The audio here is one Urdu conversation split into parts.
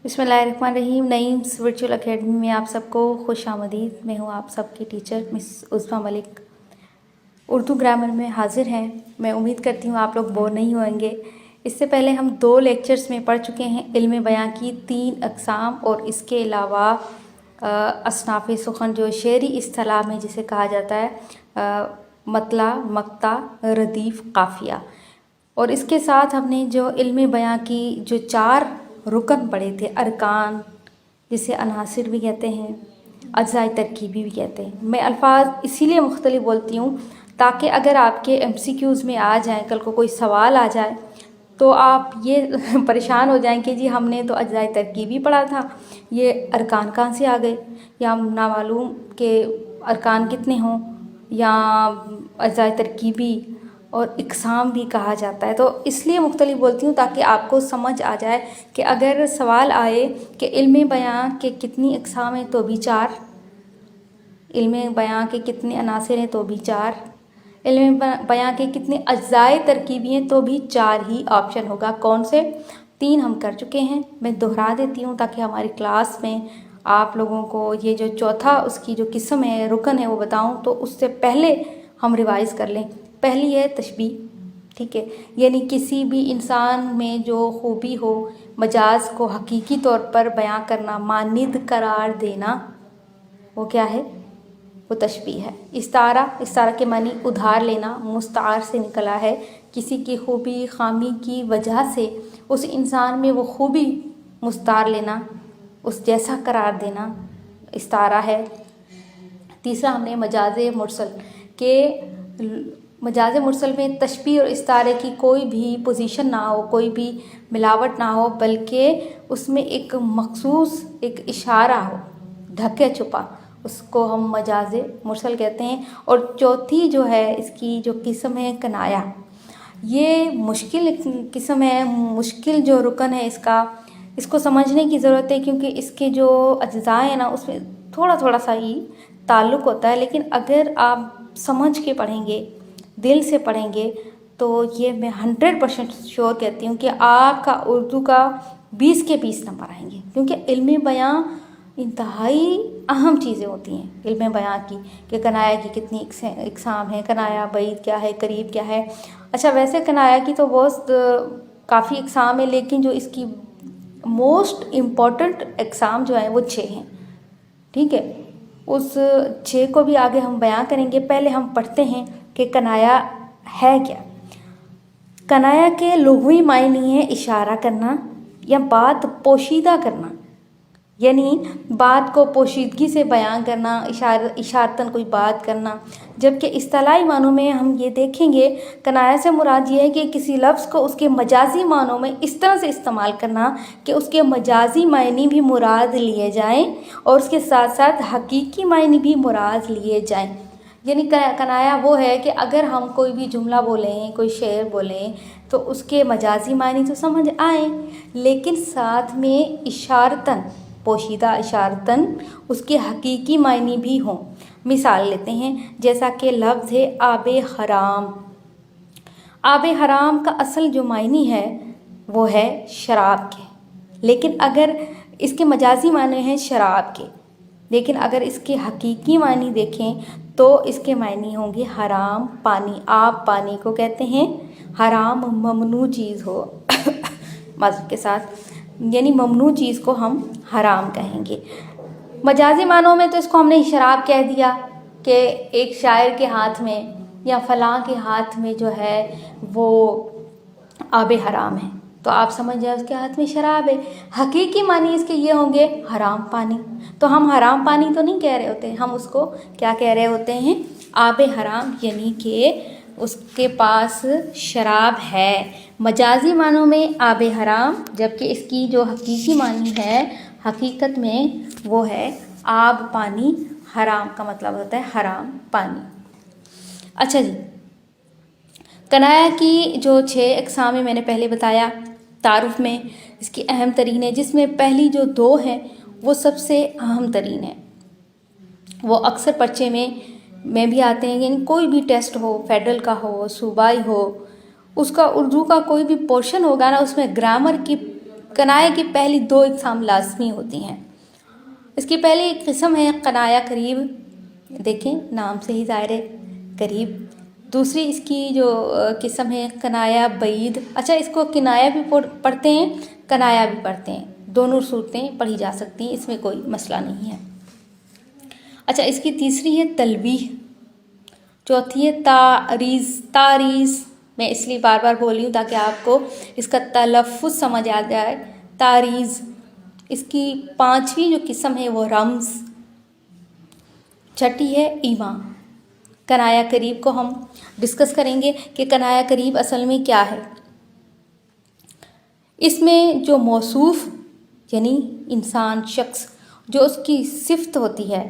بسم اللہ الرحمن الرحیم. نعیمس ورچوئل اکیڈمی میں آپ سب کو خوش آمدید. میں ہوں آپ سب کی ٹیچر مس عظمیٰ ملک. اردو گرامر میں حاضر ہیں. میں امید کرتی ہوں آپ لوگ بور نہیں ہوئیں گے. اس سے پہلے ہم 2 لیکچرز میں پڑھ چکے ہیں علم بیان کی 3 اقسام اور اس کے علاوہ اصناف سخن جو شعری اصطلاح میں جسے کہا جاتا ہے مطلع، مقطع، ردیف، قافیہ. اور اس کے ساتھ ہم نے جو علم بیان کی جو 4 رکن پڑھے تھے، ارکان جسے عناصر بھی کہتے ہیں، اجزاء ترکیبی بھی کہتے ہیں. میں الفاظ اسی لیے مختلف بولتی ہوں تاکہ اگر آپ کے MCQs میں آ جائیں، کل کو کوئی سوال آ جائے تو آپ یہ پریشان ہو جائیں کہ جی ہم نے تو اجزاء ترکیبی پڑھا تھا، یہ ارکان کہاں سے آ گئے، یا نامعلوم کہ ارکان کتنے ہوں، یا اجزاء ترکیبی اور اقسام بھی کہا جاتا ہے. تو اس لیے مختلف بولتی ہوں تاکہ آپ کو سمجھ آ جائے کہ اگر سوال آئے کہ علم بیان کے کتنی اقسام ہیں تو بھی 4، علم بیان کے کتنے عناصر ہیں تو بھی 4، علم بیان کے کتنے اجزاء ترکیبی ہیں تو بھی 4 ہی آپشن ہوگا. کون سے؟ 3 ہم کر چکے ہیں. میں دہرا دیتی ہوں تاکہ ہماری کلاس میں آپ لوگوں کو یہ جو چوتھا اس کی جو قسم ہے، رکن ہے، وہ بتاؤں تو اس سے پہلے ہم ریوائز کر لیں. پہلی ہے تشبیہ. ٹھیک ہے، یعنی کسی بھی انسان میں جو خوبی ہو، مجاز کو حقیقی طور پر بیان کرنا، مانند قرار دینا، وہ کیا ہے؟ وہ تشبیہ ہے. استعارہ کے معنی ادھار لینا، مستعار سے نکلا ہے. کسی کی خوبی، خامی کی وجہ سے اس انسان میں وہ خوبی مستعار لینا، اس جیسا قرار دینا استعارہ ہے. تیسرا ہم نے مجاز مرسل کہ مجاز مرسل میں تشبیہ اور استعارے کی کوئی بھی پوزیشن نہ ہو، کوئی بھی ملاوٹ نہ ہو، بلکہ اس میں ایک مخصوص ایک اشارہ ہو ڈھکے چھپا، اس کو ہم مجاز مرسل کہتے ہیں. اور چوتھی جو ہے اس کی جو قسم ہے کنایا، یہ مشکل قسم ہے، مشکل جو رکن ہے اس کو سمجھنے کی ضرورت ہے کیونکہ اس کے جو اجزاء ہیں نا اس میں تھوڑا سا ہی تعلق ہوتا ہے. لیکن اگر آپ سمجھ کے پڑھیں گے، دل سے پڑھیں گے تو یہ میں 100% شور کہتی ہوں کہ آپ کا اردو کا 20 کے 20 نمبر آئیں گے. کیونکہ علم بیان انتہائی اہم چیزیں ہوتی ہیں علم بیان کی، کہ کنایا کی کتنی اقسام ہیں، کنایا بعید کیا ہے، قریب کیا ہے. اچھا، ویسے کنایا کی تو بہت کافی اقسام ہے، لیکن جو اس کی موسٹ امپورٹنٹ اقسام جو ہیں وہ 6 ہیں. ٹھیک ہے، اس 6 کو بھی آگے ہم بیان کریں گے. پہلے ہم پڑھتے ہیں کہ کنایا ہے کیا. کنایا کے لغوی معنی ہے اشارہ کرنا یا بات پوشیدہ کرنا، یعنی بات کو پوشیدگی سے بیان کرنا، اشارتاً کوئی بات کرنا. جبکہ اصطلاحی معنوں میں ہم یہ دیکھیں گے کنایا سے مراد یہ ہے کہ کسی لفظ کو اس کے مجازی معنوں میں اس طرح سے استعمال کرنا کہ اس کے مجازی معنی بھی مراد لیے جائیں اور اس کے ساتھ ساتھ حقیقی معنی بھی مراد لیے جائیں. یعنی کنایا وہ ہے کہ اگر ہم کوئی بھی جملہ بولیں، کوئی شعر بولیں تو اس کے مجازی معنی تو سمجھ آئیں، لیکن ساتھ میں اشارتاً، پوشیدہ اشارتاً اس کے حقیقی معنی بھی ہوں. مثال لیتے ہیں، جیسا کہ لفظ ہے آب حرام. آب حرام کا اصل جو معنی ہے وہ ہے شراب کے، لیکن اگر اس کے مجازی معنی ہیں شراب کے، لیکن اگر اس کے حقیقی معنی دیکھیں تو اس کے معنی ہوں گے حرام پانی. آب پانی کو کہتے ہیں، حرام ممنوع چیز ہو معذرت کے ساتھ، یعنی ممنوع چیز کو ہم حرام کہیں گے. مجازی معنوں میں تو اس کو ہم نے شراب کہہ دیا کہ ایک شاعر کے ہاتھ میں یا فلاں کے ہاتھ میں جو ہے وہ آب حرام ہے تو آپ سمجھ جائیں اس کے ہاتھ میں شراب ہے. حقیقی معنی اس کے یہ ہوں گے حرام پانی. تو ہم حرام پانی تو نہیں کہہ رہے ہوتے، ہم اس کو کیا کہہ رہے ہوتے ہیں؟ آب حرام، یعنی کہ اس کے پاس شراب ہے. مجازی معنوں میں آب حرام، جبکہ اس کی جو حقیقی معنی ہے حقیقت میں وہ ہے آب پانی. حرام کا مطلب ہوتا ہے حرام پانی. اچھا جی، کنایا کی جو 6 اقسام میں نے پہلے بتایا تعارف میں، اس کی اہم ترین ہے، جس میں پہلی جو 2 ہیں وہ سب سے اہم ترین ہے. وہ اکثر پرچے میں بھی آتے ہیں. یعنی کوئی بھی ٹیسٹ ہو، فیڈرل کا ہو، صوبائی ہو، اس کا اردو کا کوئی بھی پورشن ہوگا نا، اس میں گرامر کی کنائے کی پہلی 2 اقسام لازمی ہوتی ہیں۔ اس کی پہلی قسم ہے کنایا قریب، دیکھیں نام سے ہی ظاہر ہے قریب۔ دوسری اس کی جو قسم ہے کنایا بعید، اچھا اس کو کنایا بھی پڑھتے ہیں کنایا بھی پڑھتے ہیں، دونوں صورتیں پڑھی جا سکتی ہیں، اس میں کوئی مسئلہ نہیں ہے۔ اچھا اس کی تیسری ہے تلویح، چوتھی ہے تعریض، میں اس لیے بار بار بول رہی ہوں تاکہ آپ کو اس کا تلفظ سمجھ آ جائے، تعریض۔ اس کی 5ویں جو قسم ہے وہ رمز، چھٹی ہے ایما۔ کنایا قریب کو ہم ڈسکس کریں گے کہ کنایا قریب اصل میں کیا ہے۔ اس میں جو موصوف یعنی انسان، شخص، جو اس کی صفت ہوتی ہے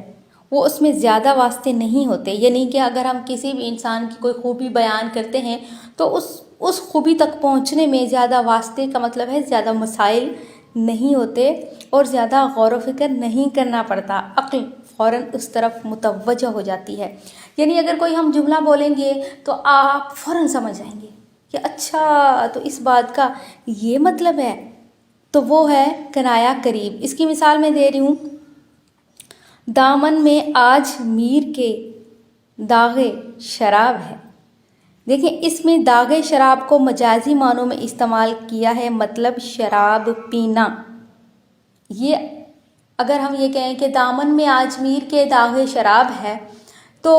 وہ اس میں زیادہ واسطے نہیں ہوتے، یعنی کہ اگر ہم کسی بھی انسان کی کوئی خوبی بیان کرتے ہیں تو اس خوبی تک پہنچنے میں زیادہ واسطے کا مطلب ہے زیادہ مسائل نہیں ہوتے اور زیادہ غور و فکر نہیں کرنا پڑتا، عقل فوراً اس طرف متوجہ ہو جاتی ہے۔ یعنی اگر کوئی ہم جملہ بولیں گے تو آپ فوراً سمجھ جائیں گے کہ اچھا تو اس بات کا یہ مطلب ہے، تو وہ ہے کنایا قریب۔ اس کی مثال میں دے رہی ہوں، دامن میں آج میر کے داغ شراب ہے۔ دیکھیں اس میں داغ شراب کو مجازی معنوں میں استعمال کیا ہے، مطلب شراب پینا۔ یہ اگر ہم یہ کہیں کہ دامن میں آج میر کے داغ شراب ہے تو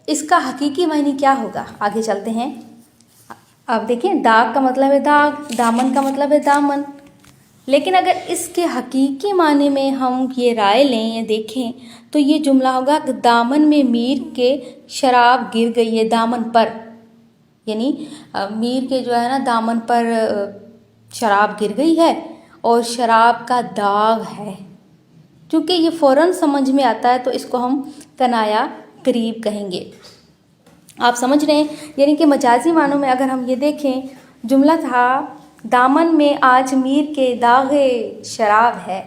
اس کا حقیقی معنی کیا ہوگا؟ آگے چلتے ہیں۔ اب دیکھیں داغ کا مطلب ہے داغ، دامن کا مطلب ہے دامن، لیکن اگر اس کے حقیقی معنی میں ہم یہ رائے لیں یا دیکھیں تو یہ جملہ ہوگا کہ دامن میں میر کے شراب گر گئی ہے، دامن پر، یعنی میر کے جو ہے نا دامن پر شراب گر گئی ہے اور شراب کا داغ ہے۔ چونکہ یہ فوراً سمجھ میں آتا ہے تو اس کو ہم کنایا قریب کہیں گے۔ آپ سمجھ رہے ہیں؟ یعنی کہ مجازی معنوں میں اگر ہم یہ دیکھیں، جملہ تھا دامن میں آج میر کے داغ شراب ہے،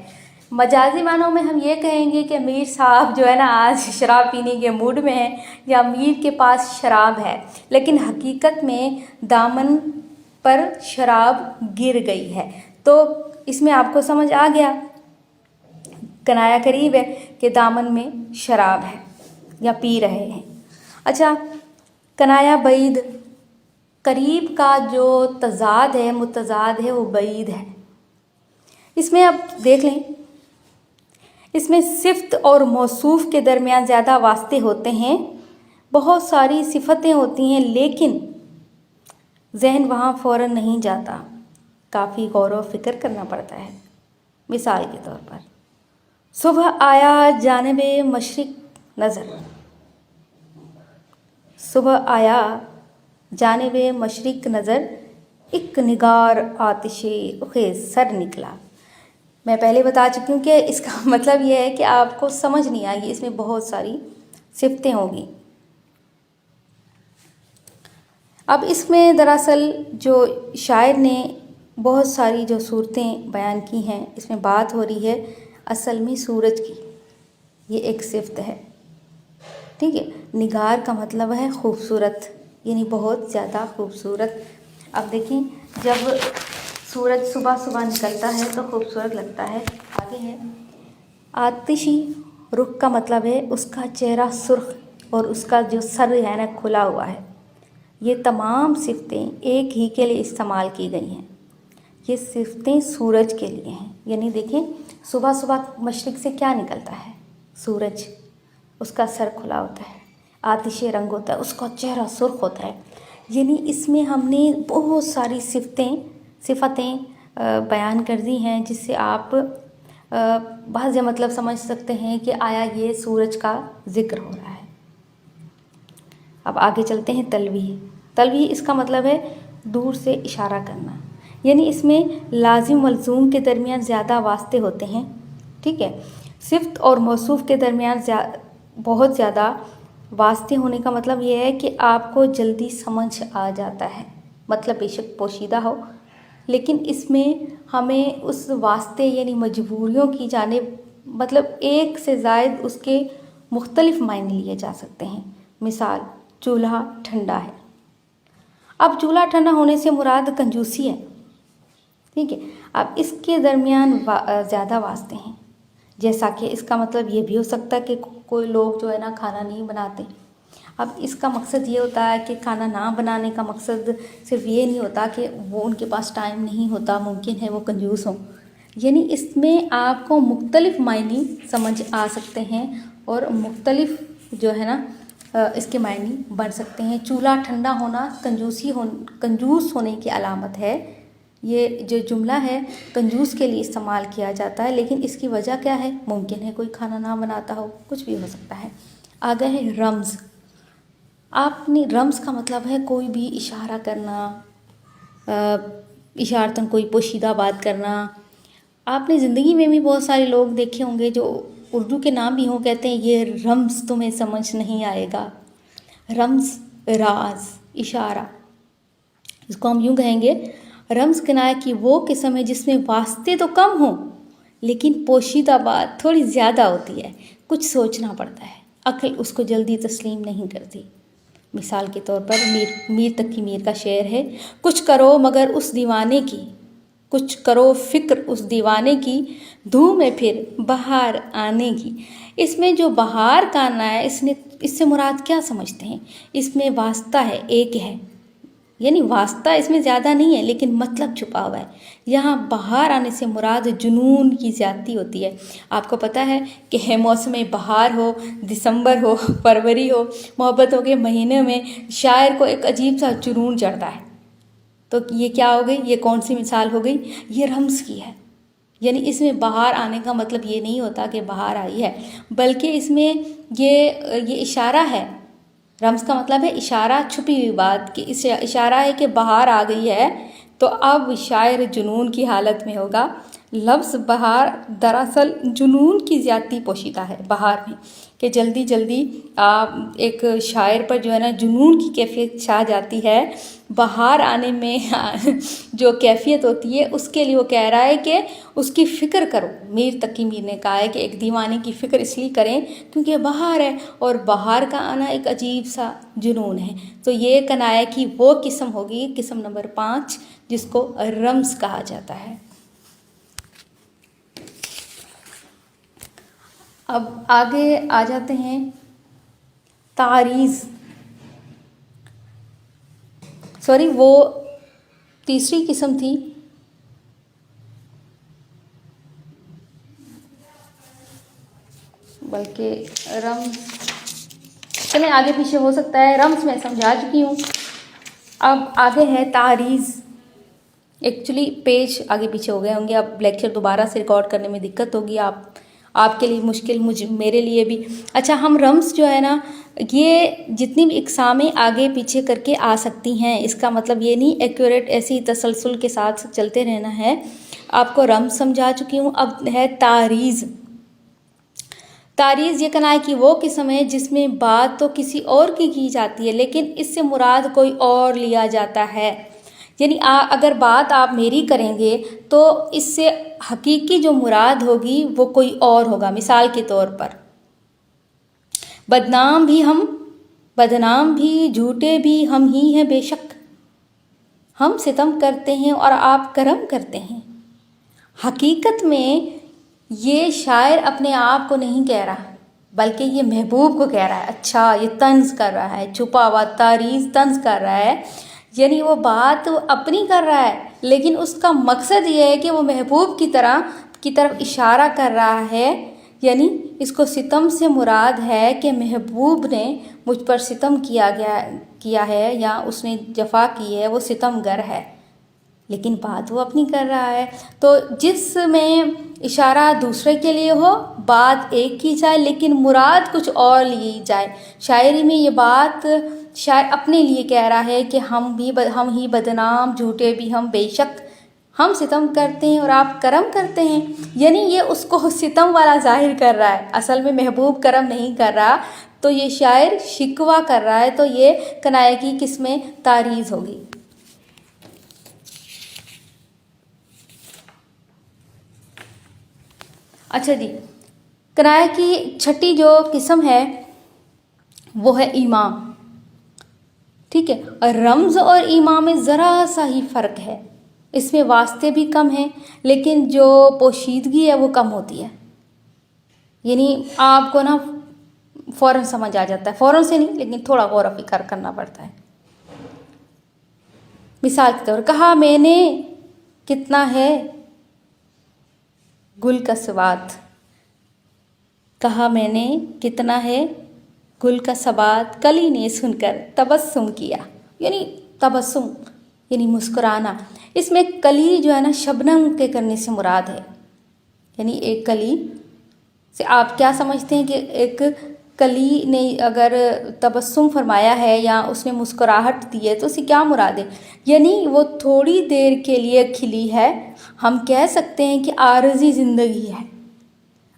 مجازی معنوں میں ہم یہ کہیں گے کہ میر صاحب جو ہے نا آج شراب پینے کے موڈ میں ہیں یا میر کے پاس شراب ہے، لیکن حقیقت میں دامن پر شراب گر گئی ہے۔ تو اس میں آپ کو سمجھ آ گیا کنایا قریب ہے کہ دامن میں شراب ہے یا پی رہے ہیں۔ اچھا کنایا بعید، قریب کا جو تضاد ہے متضاد ہے وہ بعید ہے۔ اس میں اب دیکھ لیں، اس میں صفت اور موصوف کے درمیان زیادہ واسطے ہوتے ہیں، بہت ساری صفتیں ہوتی ہیں لیکن ذہن وہاں فوراً نہیں جاتا، کافی غور و فکر کرنا پڑتا ہے۔ مثال کے طور پر صبح آیا جانب مشرق نظر، صبح آیا جانب مشرق نظر، ایک نگار آتش خیز سر نکلا۔ میں پہلے بتا چکی ہوں کہ اس کا مطلب یہ ہے کہ آپ کو سمجھ نہیں آئے گی، اس میں بہت ساری صفتیں ہوں گی۔ اب اس میں دراصل جو شاعر نے بہت ساری جو صورتیں بیان کی ہیں، اس میں بات ہو رہی ہے اصل میں سورج کی، یہ ایک صفت ہے، ٹھیک ہے۔ نگار کا مطلب ہے خوبصورت، یعنی بہت زیادہ خوبصورت۔ اب دیکھیں جب سورج صبح صبح نکلتا ہے تو خوبصورت لگتا ہے۔ آگے ہے آتشی رخ کا مطلب ہے اس کا چہرہ سرخ اور اس کا جو سر ہے نا کھلا ہوا ہے۔ یہ تمام صفتیں ایک ہی کے لیے استعمال کی گئی ہیں، یہ صفتیں سورج کے لیے ہیں۔ یعنی دیکھیں صبح صبح مشرق سے کیا نکلتا ہے؟ سورج، اس کا سر کھلا ہوتا ہے، آتش رنگ ہوتا ہے، اس کا چہرہ سرخ ہوتا ہے۔ یعنی اس میں ہم نے بہت ساری صفتیں بیان کر دی ہیں جس سے آپ بحث مطلب سمجھ سکتے ہیں کہ آیا یہ سورج کا ذکر ہو رہا ہے۔ اب آگے چلتے ہیں تلویح۔ تلویح اس کا مطلب ہے دور سے اشارہ کرنا، یعنی اس میں لازم ملزوم کے درمیان زیادہ واسطے ہوتے ہیں، ٹھیک ہے۔ صفت اور موصوف کے درمیان بہت زیادہ واسطے ہونے کا مطلب یہ ہے کہ آپ کو جلدی سمجھ آ جاتا ہے، مطلب بے شک پوشیدہ ہو، لیکن اس میں ہمیں اس واسطے یعنی مجبوریوں کی جانب مطلب ایک سے زائد اس کے مختلف معنی لیے جا سکتے ہیں۔ مثال چولہا ٹھنڈا ہے۔ اب چولہا ٹھنڈا ہونے سے مراد کنجوسی ہے، ٹھیک ہے. اب اس کے درمیان زیادہ واسطے ہیں، جیسا کہ اس کا مطلب یہ بھی ہو سکتا ہے کہ کوئی لوگ جو ہے نا کھانا نہیں بناتے. اب اس کا مقصد یہ ہوتا ہے کہ کھانا نہ بنانے کا مقصد صرف یہ نہیں ہوتا کہ وہ ان کے پاس ٹائم نہیں ہوتا، ممکن ہے وہ کنجوس ہوں. یعنی اس میں آپ کو مختلف معنی سمجھ آ سکتے ہیں اور مختلف جو ہے نا اس کے معنی بن سکتے ہیں. چولہا ٹھنڈا ہونا کنجوس ہونے کی علامت ہے. یہ جو جملہ ہے کنجوس کے لیے استعمال کیا جاتا ہے، لیکن اس کی وجہ کیا ہے؟ ممکن ہے کوئی کھانا نہ بناتا ہو، کچھ بھی ہو سکتا ہے. آگے ہے رمز. آپ نے رمز کا مطلب ہے کوئی بھی اشارہ کرنا، اشارتاً کوئی پوشیدہ بات کرنا. آپ نے زندگی میں بھی بہت سارے لوگ دیکھے ہوں گے جو اردو کے نام بھی ہوں، کہتے ہیں یہ رمز تمہیں سمجھ نہیں آئے گا. رمز راز اشارہ، اس کو ہم یوں کہیں گے، رمز کنایہ کی وہ قسم ہے جس میں واسطے تو کم ہوں لیکن پوشیدہ بات تھوڑی زیادہ ہوتی ہے، کچھ سوچنا پڑتا ہے، عقل اس کو جلدی تسلیم نہیں کرتی. مثال کے طور پر میر تقی میر کا شعر ہے، کچھ کرو مگر اس دیوانے کی، کچھ کرو فکر اس دیوانے کی، دھوم ہے پھر بہار آنے کی. اس میں جو بہار کا آنا ہے اس سے مراد کیا سمجھتے ہیں؟ اس میں واسطہ ہے، ایک ہے، یعنی واسطہ اس میں زیادہ نہیں ہے لیکن مطلب چھپا ہوا ہے. یہاں بہار آنے سے مراد جنون کی زیادتی ہوتی ہے. آپ کو پتہ ہے کہ موسم بہار ہو، دسمبر ہو، فروری ہو، محبتوں کے مہینے میں شاعر کو ایک عجیب سا جنون چڑھتا ہے. تو یہ کیا ہو گئی؟ یہ کون سی مثال ہو گئی؟ یہ رمز کی ہے. یعنی اس میں بہار آنے کا مطلب یہ نہیں ہوتا کہ بہار آئی ہے، بلکہ اس میں یہ اشارہ ہے. رمز کا مطلب ہے اشارہ، چھپی ہوئی بات، کہ اس اشارہ ہے کہ بہار آ گئی ہے. تو اب شاعر جنون کی حالت میں ہوگا. لفظ بہار دراصل جنون کی زیادتی پوشیدہ ہے بہار میں، کہ جلدی جلدی ایک شاعر پر جو ہے نا جنون کی کیفیت چھا جاتی ہے. بہار آنے میں جو کیفیت ہوتی ہے اس کے لیے وہ کہہ رہا ہے کہ اس کی فکر کرو. میر تقی میر نے کہا ہے کہ ایک دیوانے کی فکر اس لیے کریں کیونکہ بہار ہے اور بہار کا آنا ایک عجیب سا جنون ہے. تو یہ کنایہ کی وہ قسم ہوگی، قسم نمبر 5، جس کو رمز کہا جاتا ہے. اب آگے آ جاتے ہیں تعریض. وہ تیسری قسم تھی. بلکہ رمز، چلیں آگے پیچھے ہو سکتا ہے، رمز میں سمجھا چکی ہوں. اب آگے ہے تعریض. ایکچولی پیج آگے پیچھے ہو گئے ہوں گے، اب لیکچر دوبارہ سے ریکارڈ کرنے میں دقت ہوگی، آپ کے لیے مشکل، میرے لیے بھی. اچھا، ہم رمز جو ہے نا یہ جتنی بھی اقسامیں آگے پیچھے کر کے آ سکتی ہیں، اس کا مطلب یہ نہیں ایکوریٹ ایسی تسلسل کے ساتھ چلتے رہنا ہے. آپ کو رمز سمجھا چکی ہوں. اب ہے تعریض. تعریض یہ کنایہ کی وہ قسم ہے جس میں بات تو کسی اور کی جاتی ہے لیکن اس سے مراد کوئی اور لیا جاتا ہے. یعنی اگر بات آپ میری کریں گے تو اس سے حقیقی جو مراد ہوگی وہ کوئی اور ہوگا. مثال کے طور پر بدنام بھی جھوٹے بھی ہم ہی ہیں بے شک، ہم ستم کرتے ہیں اور آپ کرم کرتے ہیں. حقیقت میں یہ شاعر اپنے آپ کو نہیں کہہ رہا بلکہ یہ محبوب کو کہہ رہا ہے. اچھا، یہ طنز کر رہا ہے، چھپا ہوا تعریض طنز کر رہا ہے. یعنی وہ بات اپنی کر رہا ہے لیکن اس کا مقصد یہ ہے کہ وہ محبوب کی طرف اشارہ کر رہا ہے. یعنی اس کو ستم سے مراد ہے کہ محبوب نے مجھ پر ستم کیا ہے یا اس نے جفا کی ہے، وہ ستم گر ہے، لیکن بات وہ اپنی کر رہا ہے. تو جس میں اشارہ دوسرے کے لیے ہو، بات ایک کی جائے لیکن مراد کچھ اور لی جائے. شاعری میں یہ بات شاعر اپنے لیے کہہ رہا ہے کہ ہم ہی بدنام جھوٹے بھی ہم بے شک، ہم ستم کرتے ہیں اور آپ کرم کرتے ہیں. یعنی یہ اس کو ستم والا ظاہر کر رہا ہے، اصل میں محبوب کرم نہیں کر رہا. تو یہ شاعر شکوہ کر رہا ہے. تو یہ کنایہ کی قسمیں تعریض ہوگی. اچھا جی، کنایہ کی چھٹی جو قسم ہے وہ ہے ایما. ٹھیک ہے، اور رمز اور ایما میں ذرا سا ہی فرق ہے. اس میں واسطے بھی کم ہیں لیکن جو پوشیدگی ہے وہ کم ہوتی ہے، یعنی آپ کو نا فوراً سمجھ آ جاتا ہے، فوراً سے نہیں لیکن تھوڑا غور و فکر کرنا پڑتا ہے۔ مثال کے طور کہا میں نے کتنا ہے گل کا سواد، کہا میں نے کتنا ہے گل کا سواد، کلی نے سن کر تبسم کیا، یعنی تبسم یعنی مسکرانا۔ اس میں کلی جو ہے نا شبنم کے کرنے سے مراد ہے، یعنی ایک کلی سے آپ کیا سمجھتے ہیں کہ ایک کلی نے اگر تبسم فرمایا ہے یا اس نے مسکراہٹ دی ہے تو اسے کیا مراد ہے؟ یعنی وہ تھوڑی دیر کے لیے کھلی ہے، ہم کہہ سکتے ہیں کہ عارضی زندگی ہے۔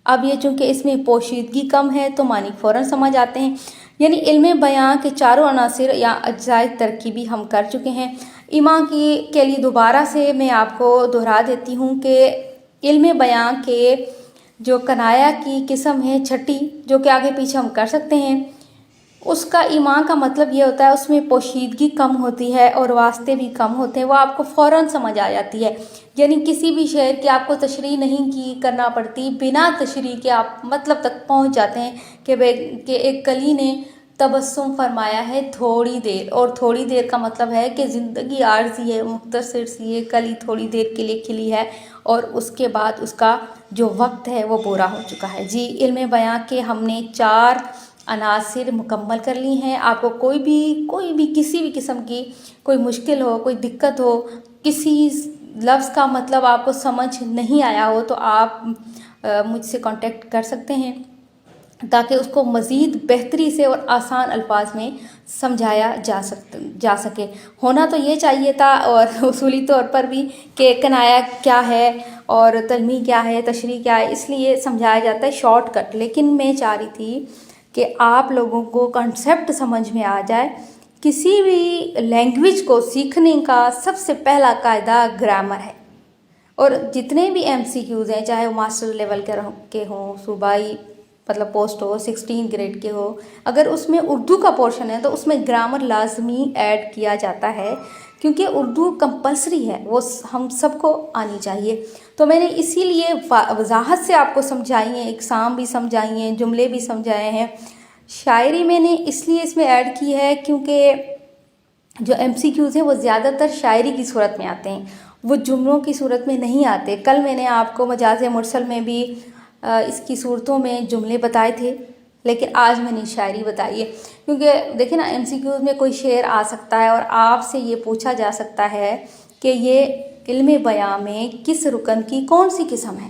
اب یہ چونکہ اس میں پوشیدگی کم ہے تو معنی فوراً سمجھ آتے ہیں، یعنی علم بیاں کے چاروں عناصر یا اجزاء ترکیبی ہم کر چکے ہیں۔ ایماں کے لیے دوبارہ سے میں آپ کو دہرا دیتی ہوں کہ علم بیاں کے جو کنایا کی قسم ہے چھٹی، جو کہ آگے پیچھے ہم کر سکتے ہیں، اس کا ایماں کا مطلب یہ ہوتا ہے اس میں پوشیدگی کم ہوتی ہے اور واسطے بھی کم ہوتے ہیں، وہ آپ کو فوراً سمجھ آ جاتی ہے، یعنی کسی بھی شعر کی آپ کو تشریح نہیں کرنا پڑتی، بنا تشریح کے آپ مطلب تک پہنچ جاتے ہیں کہ ایک کلی نے تبسم فرمایا ہے تھوڑی دیر، اور تھوڑی دیر کا مطلب ہے کہ زندگی عارضی ہے، مختصر سی ہے، کلی تھوڑی دیر کے لیے کھلی ہے اور اس کے بعد اس کا جو وقت ہے وہ پورا ہو چکا ہے۔ جی، علم بیاں کے ہم نے 4 عناصر مکمل کر لی ہیں۔ آپ کو کوئی بھی کسی بھی قسم کی کوئی مشکل ہو، کوئی دقت ہو، کسی لفظ کا مطلب آپ کو سمجھ نہیں آیا ہو تو آپ مجھ سے کانٹیکٹ کر سکتے ہیں تاکہ اس کو مزید بہتری سے اور آسان الفاظ میں سمجھایا جا سکے۔ ہونا تو یہ چاہیے تھا اور اصولی طور پر بھی کہ کنایا کیا ہے اور تلمیح کیا ہے، تشریح کیا ہے، اس لیے سمجھایا جاتا ہے شارٹ کٹ، لیکن میں چاہ رہی تھی کہ آپ لوگوں کو کنسیپٹ سمجھ میں آ جائے۔ کسی بھی لینگویج کو سیکھنے کا سب سے پہلا قاعدہ گرامر ہے، اور جتنے بھی ایم سی کیوز ہیں چاہے وہ ماسٹر لیول کے ہوں، صوبائی مطلب پوسٹ ہو، 16 گریڈ کے ہو، اگر اس میں اردو کا پورشن ہے تو اس میں گرامر لازمی ایڈ کیا جاتا ہے کیونکہ اردو کمپلسری ہے، وہ ہم سب کو آنی چاہیے۔ تو میں نے اسی لیے وضاحت سے آپ کو سمجھائی ہیں، اقسام بھی سمجھائی ہیں، جملے بھی سمجھائے ہیں۔ شاعری میں نے اس لیے اس میں ایڈ کی ہے کیونکہ جو ایم سی کیوز ہیں وہ زیادہ تر شاعری کی صورت میں آتے ہیں، وہ جملوں کی صورت میں نہیں آتے۔ کل میں نے آپ کو مجاز مرسل میں بھی اس کی صورتوں میں جملے بتائے تھے، لیکن آج میں نے شاعری بتائی ہے کیونکہ دیکھیں نا ایم سی کیوز میں کوئی شعر آ سکتا ہے اور آپ سے یہ پوچھا جا سکتا ہے کہ یہ علم بیاں میں کس رکن کی کون سی قسم ہے۔